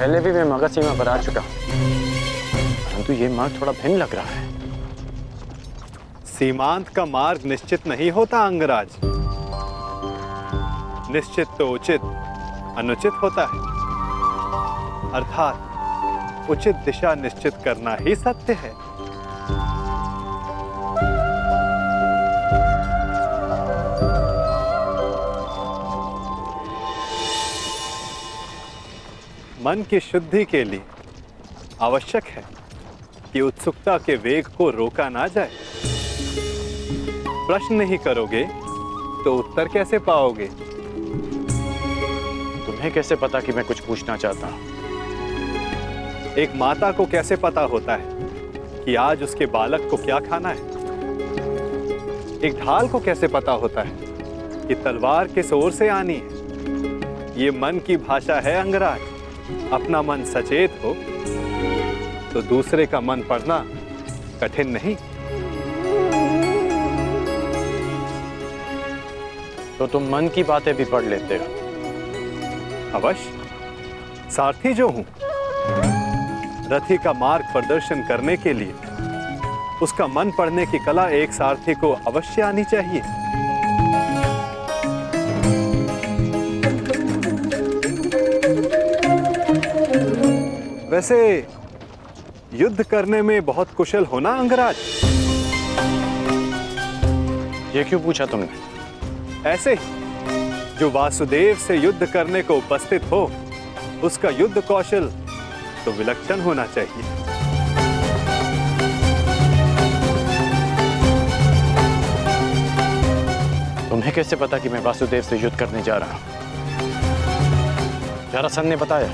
पहले भी मैं मगध सीमा पर आ चुका हूं, परंतु ये मार्ग थोड़ा भिन्न लग रहा है। सीमांत का मार्ग निश्चित नहीं होता अंगराज। निश्चित तो उचित अनुचित होता है, अर्थात उचित दिशा निश्चित करना ही सत्य है। मन की शुद्धि के लिए आवश्यक है कि उत्सुकता के वेग को रोका ना जाए। प्रश्न नहीं करोगे तो उत्तर कैसे पाओगे? तुम्हें कैसे पता कि मैं कुछ पूछना चाहता हूं? एक माता को कैसे पता होता है कि आज उसके बालक को क्या खाना है? एक ढाल को कैसे पता होता है कि तलवार किस ओर से आनी है? ये मन की भाषा है अंगराज। अपना मन सचेत हो तो दूसरे का मन पढ़ना कठिन नहीं। तो तुम मन की बातें भी पढ़ लेते हो? अवश्य, सारथी जो हूं, रथी का मार्ग प्रदर्शन करने के लिए उसका मन पढ़ने की कला एक सारथी को अवश्य आनी चाहिए। वैसे युद्ध करने में बहुत कुशल होना अंगराज? ये क्यों पूछा तुमने? ऐसे ही, जो वासुदेव से युद्ध करने को उपस्थित हो, उसका युद्ध कौशल तो विलक्षण होना चाहिए। तुम्हें कैसे पता कि मैं वासुदेव से युद्ध करने जा रहा हूं? जरासंध ने बताया?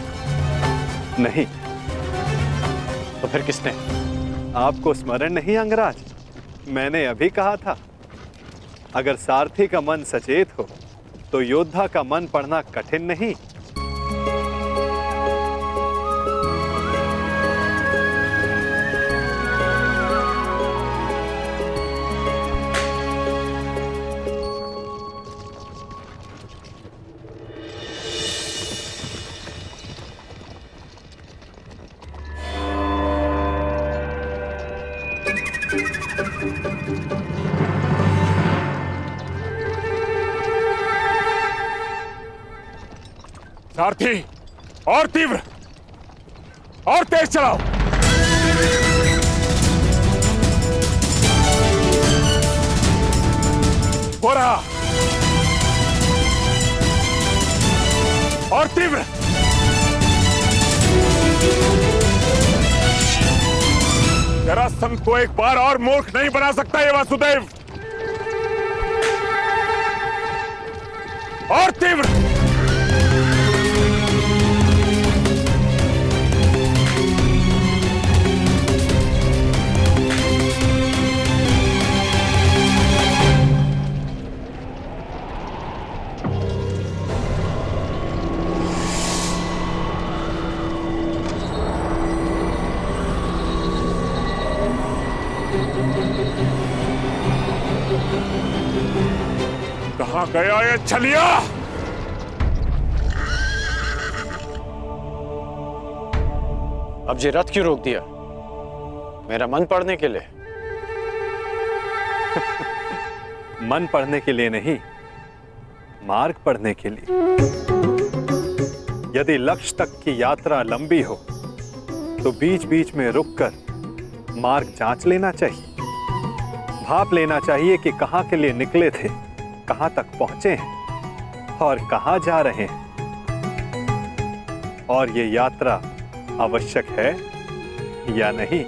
नहीं। तो फिर किसने? आपको स्मरण नहीं अंगराज? मैंने अभी कहा था, अगर सारथी का मन सचेत हो तो योद्धा का मन पढ़ना कठिन नहीं। सारथी, और तीव्र और तेज चलाओ। हो रहा, और तीव्र। जरासंध को एक बार और मूर्ख नहीं बना सकता ये वासुदेव। और तीव्र। कहां गया ये छलिया? अब ये रथ क्यों रोक दिया? मेरा मन पढ़ने के लिए? मन पढ़ने के लिए नहीं, मार्ग पढ़ने के लिए। यदि लक्ष्य तक की यात्रा लंबी हो तो बीच बीच में रुककर मार्ग जांच लेना चाहिए। भाप लेना चाहिए कि कहां के लिए निकले थे, कहां तक पहुंचे हैं और कहां जा रहे हैं, और ये यात्रा आवश्यक है या नहीं।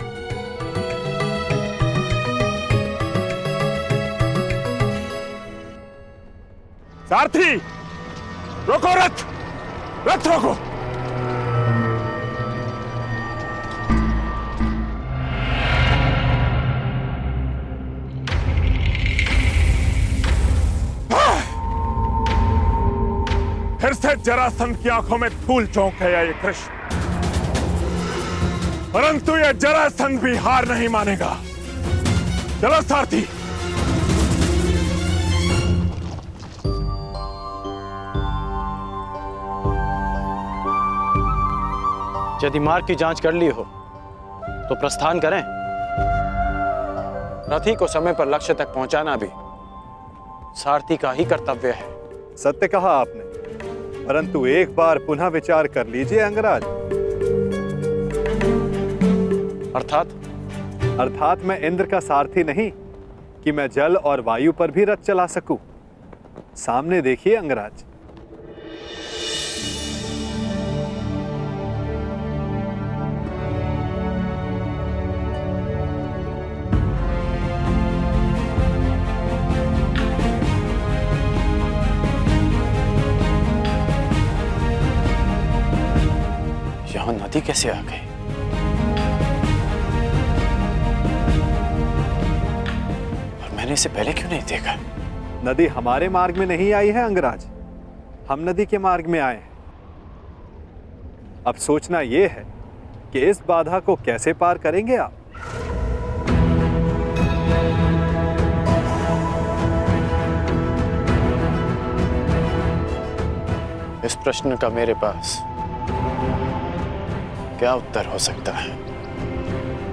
सारथी, रोको रथ, रथ रोको। फिर से जरासंध की आंखों में धूल झोंक है ये कृष्ण, परंतु यह जरासंध भी हार नहीं मानेगा। चलो सारथी। यदि मार्ग की जांच कर ली हो तो प्रस्थान करें। रथी को समय पर लक्ष्य तक पहुंचाना भी सारथी का ही कर्तव्य है। सत्य कहा आपने, परंतु एक बार पुनः विचार कर लीजिए अंगराज। अर्थात मैं इंद्र का सारथी नहीं कि मैं जल और वायु पर भी रथ चला सकूं। सामने देखिए अंगराज। यहां नदी कैसे आ गई? और मैंने इसे पहले क्यों नहीं देखा? नदी हमारे मार्ग में नहीं आई है अंगराज, हम नदी के मार्ग में आए हैं। अब सोचना यह है कि इस बाधा को कैसे पार करेंगे आप। इस प्रश्न का मेरे पास क्या उत्तर हो सकता है?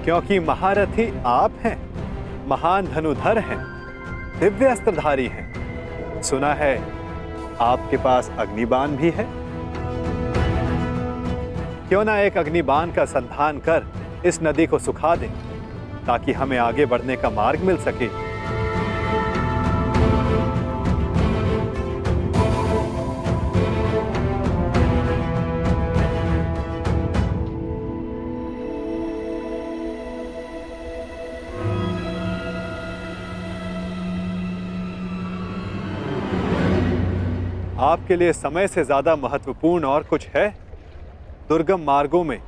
क्योंकि महारथी आप हैं, महान धनुधर हैं, दिव्य अस्त्रधारी हैं। सुना है आपके पास अग्निबाण भी है। क्यों ना एक अग्निबाण का संधान कर इस नदी को सुखा दें, ताकि हमें आगे बढ़ने का मार्ग मिल सके। आपके लिए समय से ज्यादा महत्वपूर्ण और कुछ है? दुर्गम मार्गों में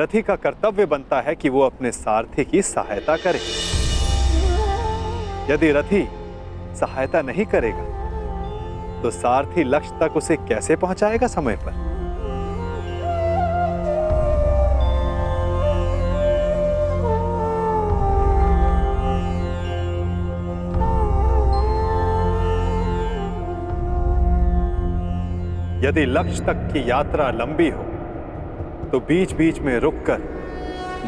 रथी का कर्तव्य बनता है कि वो अपने सारथी की सहायता करे। यदि रथी सहायता नहीं करेगा तो सारथी लक्ष्य तक उसे कैसे पहुंचाएगा समय पर? यदि लक्ष्य तक की यात्रा लंबी हो तो बीच बीच में रुककर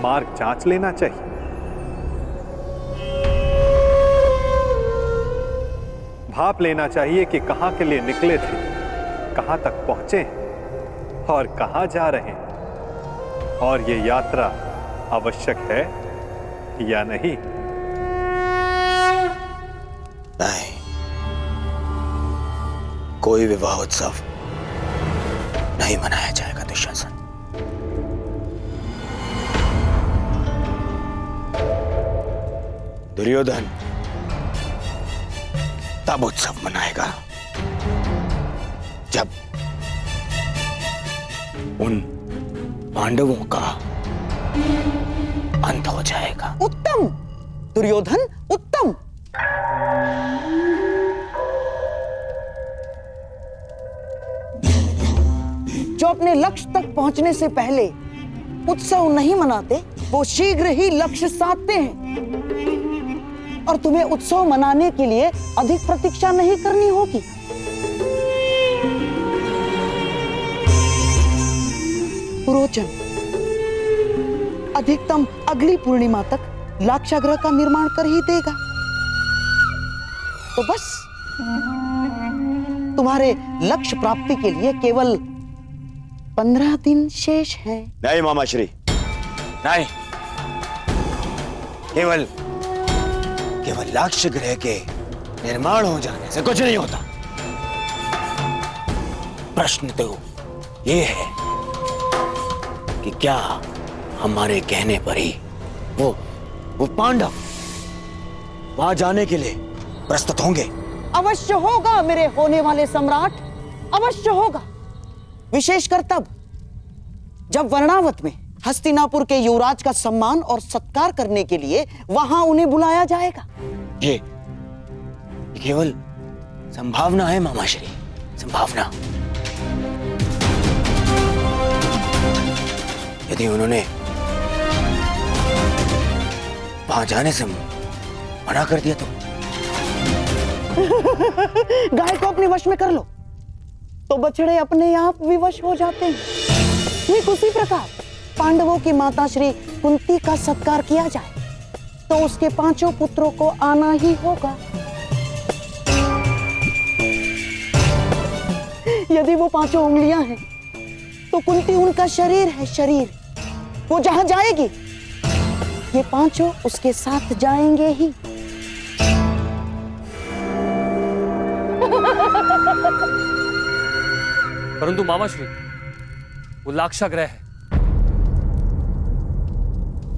मार्ग जांच लेना चाहिए। भाप लेना चाहिए कि कहां के लिए निकले थे, कहां तक पहुंचे हैं और कहां जा रहे हैं, और ये यात्रा आवश्यक है या नहीं। नहीं, कोई विवाह उत्सव नहीं मनाया जाएगा दुशासन। दुर्योधन तब उत्सव मनाएगा जब उन पांडवों का अंत हो जाएगा। उत्तम दुर्योधन, उत्तम। जो अपने लक्ष्य तक पहुंचने से पहले उत्सव नहीं मनाते, वो शीघ्र ही लक्ष्य साधते हैं। और तुम्हें उत्सव मनाने के लिए अधिक प्रतीक्षा नहीं करनी होगी। पुरोचन अधिकतम अगली पूर्णिमा तक लाक्षागृह का निर्माण कर ही देगा। तो बस तुम्हारे लक्ष्य प्राप्ति के लिए केवल 15 दिन शेष हैं। नहीं मामाश्री, नहीं। केवल लक्ष्य गृह के निर्माण हो जाने से कुछ नहीं होता। प्रश्न तो ये है कि क्या हमारे कहने पर ही वो पांडव वहां जाने के लिए प्रस्तुत होंगे? अवश्य होगा मेरे होने वाले सम्राट, अवश्य होगा। विशेषकर तब जब वर्णावत में हस्तिनापुर के युवराज का सम्मान और सत्कार करने के लिए वहां उन्हें बुलाया जाएगा। ये केवल संभावना है मामाश्री, संभावना। यदि उन्होंने वहां जाने से मना कर दिया तो गाय को अपने वश में कर लो तो बछड़े अपने आप विवश हो जाते हैं। ठीक उसी प्रकार पांडवों की माता श्री कुंती का सत्कार किया जाए तो उसके 5 पुत्रों को आना ही होगा। यदि वो 5 उंगलियां हैं तो कुंती उनका शरीर है, शरीर। वो जहां जाएगी ये 5 उसके साथ जाएंगे ही। परंतु मामाश्री, वो लाक्षागृह है,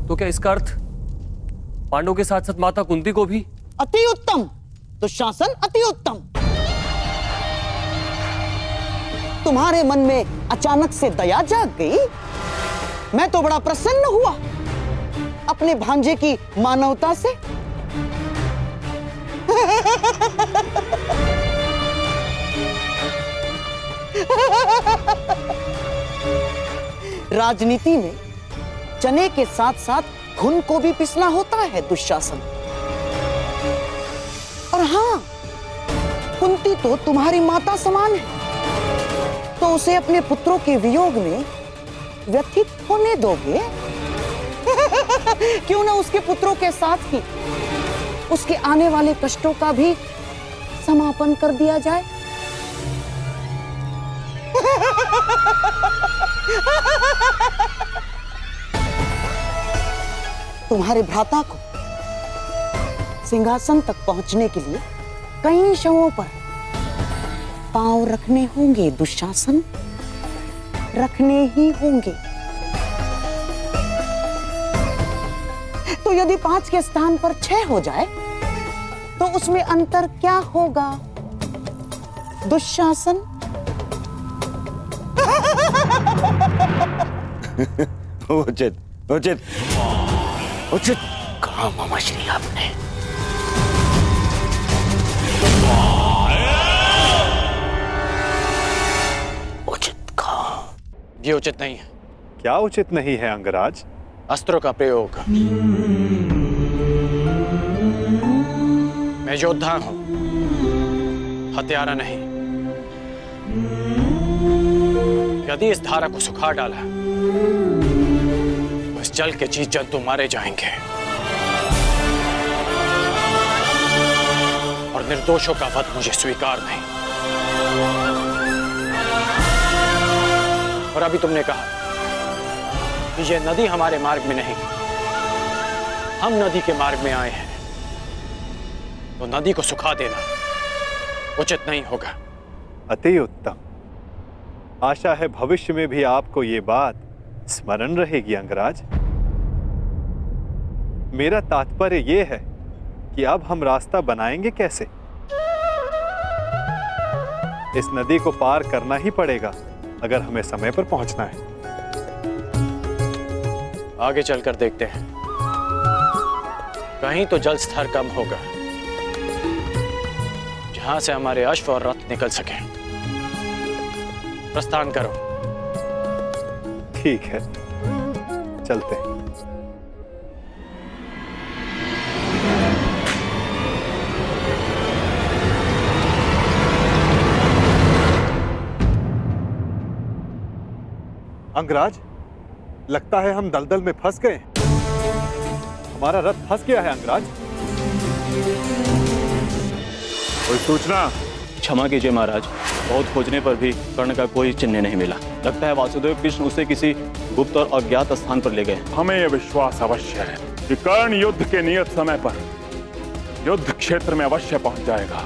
तो क्या इसका अर्थ पांडवों के साथ साथ माता कुंती को भी? अति उत्तम दुशासन, अति उत्तम। तुम्हारे मन में अचानक से दया जाग गई। मैं तो बड़ा प्रसन्न हुआ अपने भांजे की मानवता से। राजनीति में चने के साथ साथ घुन को भी पिसना होता है दुशासन। और हाँ, कुंती तो तुम्हारी माता समान है, तो उसे अपने पुत्रों के वियोग में व्यथित होने दोगे? क्यों ना उसके पुत्रों के साथ ही उसके आने वाले कष्टों का भी समापन कर दिया जाए। तुम्हारे भ्राता को सिंहासन तक पहुंचने के लिए कई शवों पर पांव रखने होंगे दुशासन, रखने ही होंगे। तो यदि 5 के स्थान पर 6 हो जाए तो उसमें अंतर क्या होगा दुशासन? उचित उचित उचित कहा मामाश्री आपने। उचित कहा। ये उचित नहीं है। क्या उचित नहीं है अंगराज? अस्त्रों का प्रयोग। मैं योद्धा हूं, हत्यारा नहीं। यदि इस धारा को सुखा डाला तो इस जल के जीव जंतु मारे जाएंगे और निर्दोषों का वध मुझे स्वीकार नहीं। और अभी तुमने कहा कि ये नदी हमारे मार्ग में नहीं, हम नदी के मार्ग में आए हैं, तो नदी को सुखा देना उचित नहीं होगा। अति उत्तम। आशा है भविष्य में भी आपको ये बात स्मरण रहेगी अंगराज। मेरा तात्पर्य यह है कि अब हम रास्ता बनाएंगे कैसे? इस नदी को पार करना ही पड़ेगा अगर हमें समय पर पहुंचना है। आगे चलकर देखते हैं, कहीं तो जल स्तर कम होगा जहां से हमारे अश्व और रथ निकल सके। प्रस्थान करो। ठीक है, चलते हैं। अंगराज, लगता है हम दलदल में फंस गए। हमारा रथ फंस गया है अंगराज। कोई सूचना? क्षमा कीजिए महाराज, बहुत खोजने पर भी कर्ण का कोई चिन्ह नहीं मिला। लगता है वासुदेव कृष्ण उसे किसी गुप्त और अज्ञात स्थान पर ले गए। हमें यह विश्वास अवश्य है कि कर्ण युद्ध के नियत समय पर युद्ध क्षेत्र में अवश्य पहुंच जाएगा।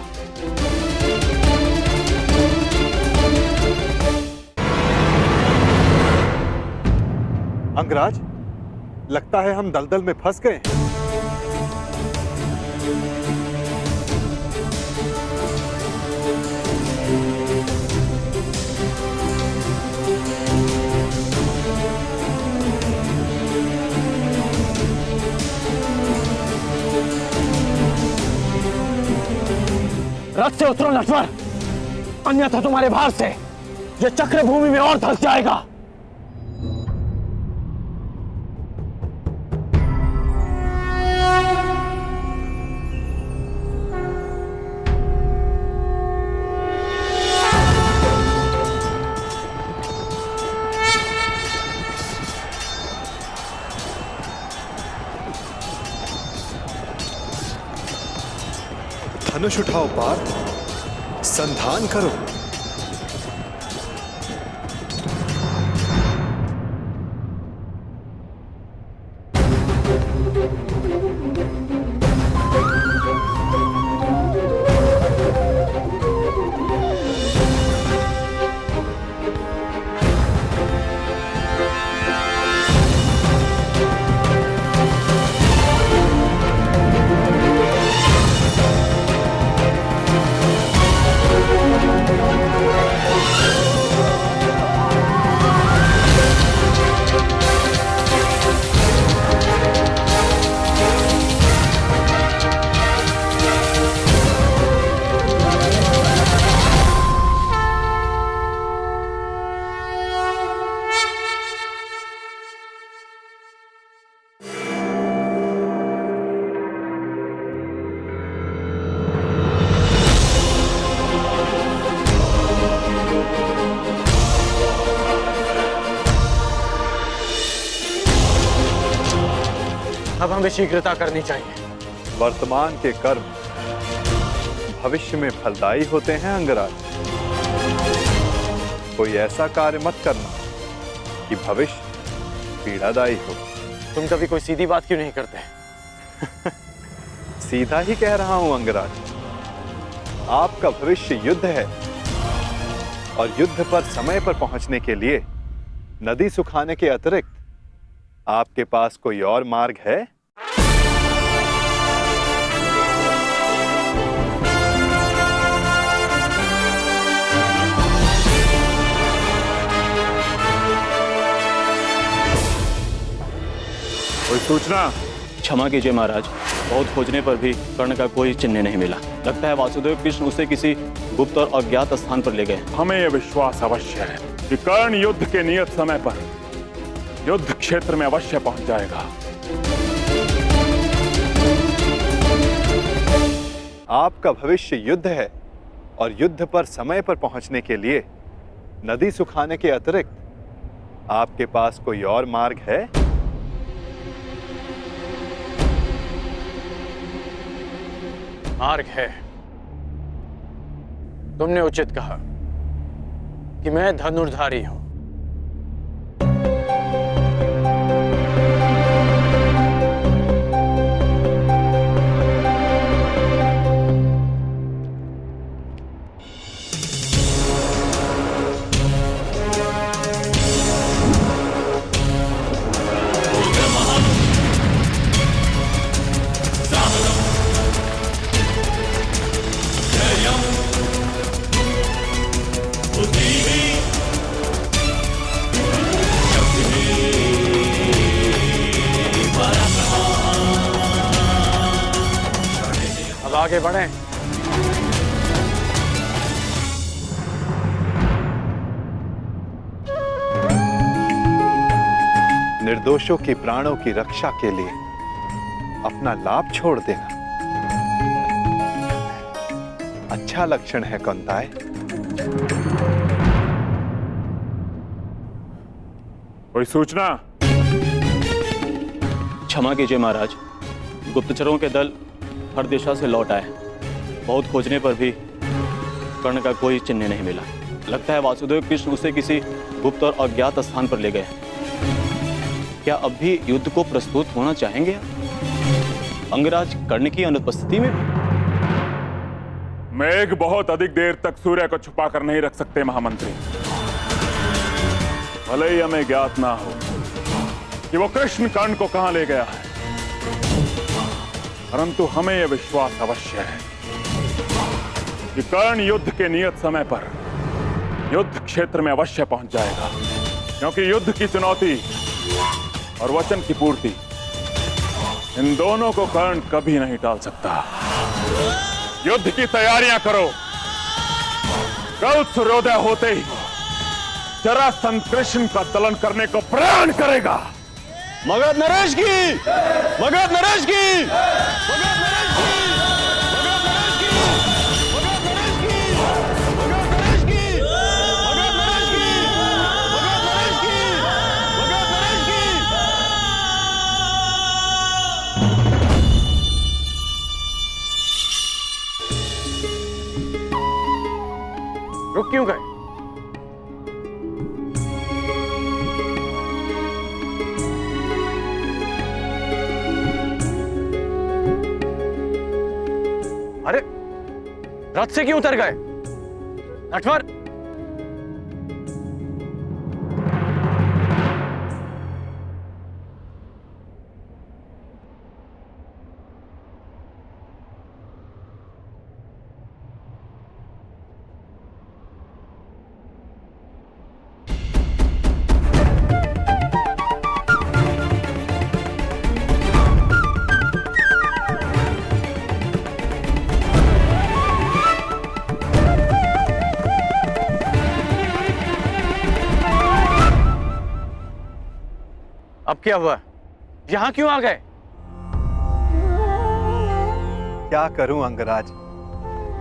अंगराज, लगता है हम दलदल में फंस गए। रथ से उतरो नटवर, अन्यथा तुम्हारे भार से यह चक्र भूमि में और धंस जाएगा। धनुष उठाओ पार्थ, संधान करो। अब हमें शीघ्रता करनी चाहिए। वर्तमान के कर्म भविष्य में फलदायी होते हैं अंगराज। कोई ऐसा कार्य मत करना कि भविष्य पीड़ादायी हो। तुम कभी कोई सीधी बात क्यों नहीं करते? सीधा ही कह रहा हूं अंगराज। आपका भविष्य युद्ध है और युद्ध पर समय पर पहुंचने के लिए नदी सुखाने के अतिरिक्त आपके पास कोई और मार्ग है? कोई सूचना? क्षमा कीजिए महाराज, बहुत खोजने पर भी कर्ण का कोई चिन्ह नहीं मिला। लगता है वासुदेव कृष्ण उसे किसी गुप्त और अज्ञात स्थान पर ले गए। हमें यह विश्वास अवश्य है कि कर्ण युद्ध के नियत समय पर युद्ध क्षेत्र में अवश्य पहुंच जाएगा। आपका भविष्य युद्ध है और युद्ध पर समय पर पहुंचने के लिए नदी सुखाने के अतिरिक्त आपके पास कोई और मार्ग है? मार्ग है। तुमने उचित कहा कि मैं धनुर्धारी हूं। अब आगे बढ़ें। निर्दोषों की प्राणों की रक्षा के लिए अपना लाभ छोड़ देना अच्छा लक्षण है कौंताय। कोई सूचना? क्षमा कीजिए महाराज, गुप्तचरों के दल हर दिशा से लौट आए। बहुत खोजने पर भी कर्ण का कोई चिन्ह नहीं मिला। लगता है वासुदेव कृष्ण उसे किसी गुप्त और अज्ञात स्थान पर ले गए। क्या अब भी युद्ध को प्रस्तुत होना चाहेंगे अंगराज कर्ण की अनुपस्थिति में? मेघ बहुत अधिक देर तक सूर्य को छुपा कर नहीं रख सकते महामंत्री। भले ही हमें ज्ञात ना हो कि वो कृष्ण कर्ण को कहां ले गया है, परंतु हमें यह विश्वास अवश्य है कि कर्ण युद्ध के नियत समय पर युद्ध क्षेत्र में अवश्य पहुंच जाएगा, क्योंकि युद्ध की चुनौती और वचन की पूर्ति, इन दोनों को कर्ण कभी नहीं टाल सकता। युद्ध की तैयारियां करो। कल सूर्योदय होते ही जरासंध कृष्ण का दलन करने को प्रण करेगा। मगध नरेश की! मगध नरेश की! मगध नरेश की! मगध नरेश की! मगध नरेश की! मगध नरेश की! मगध नरेश की! मगध नरेश की! मगध नरेश की! रुक क्यों गए? अरे रथ से क्यों उतर गए? नटवर, अब क्या हुआ? यहां क्यों आ गए? क्या करूं अंगराज,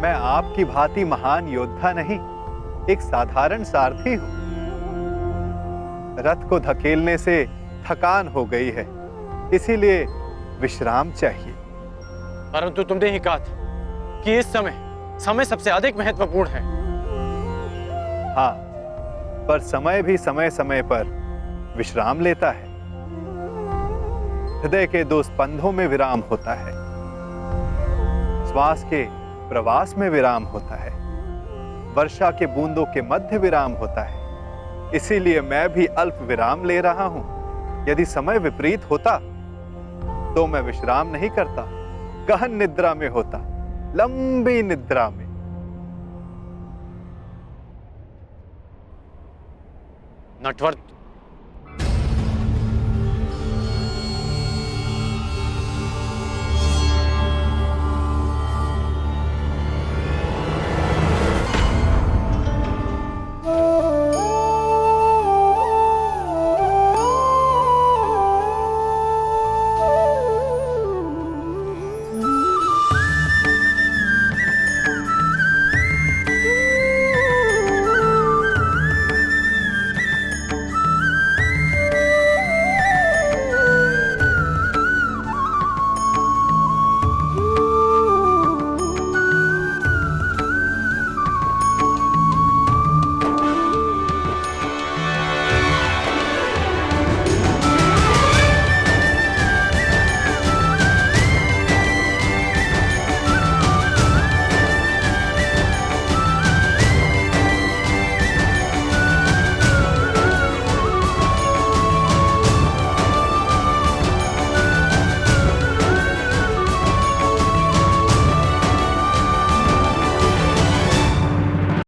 मैं आपकी भांति महान योद्धा नहीं, एक साधारण सारथी हूं। रथ को धकेलने से थकान हो गई है, इसीलिए विश्राम चाहिए। परंतु तुमने ही कहा था कि इस समय सबसे अधिक महत्वपूर्ण है। हाँ, पर समय भी समय समय पर विश्राम लेता है। हृदय के 2 स्पंदों में विराम होता है, श्वास के प्रवास में विराम होता है, वर्षा के बूंदों के मध्य विराम होता है। इसीलिए मैं भी अल्प विराम ले रहा हूं। यदि समय विपरीत होता तो मैं विश्राम नहीं करता, गहन निद्रा में होता, लंबी निद्रा में। नटवर,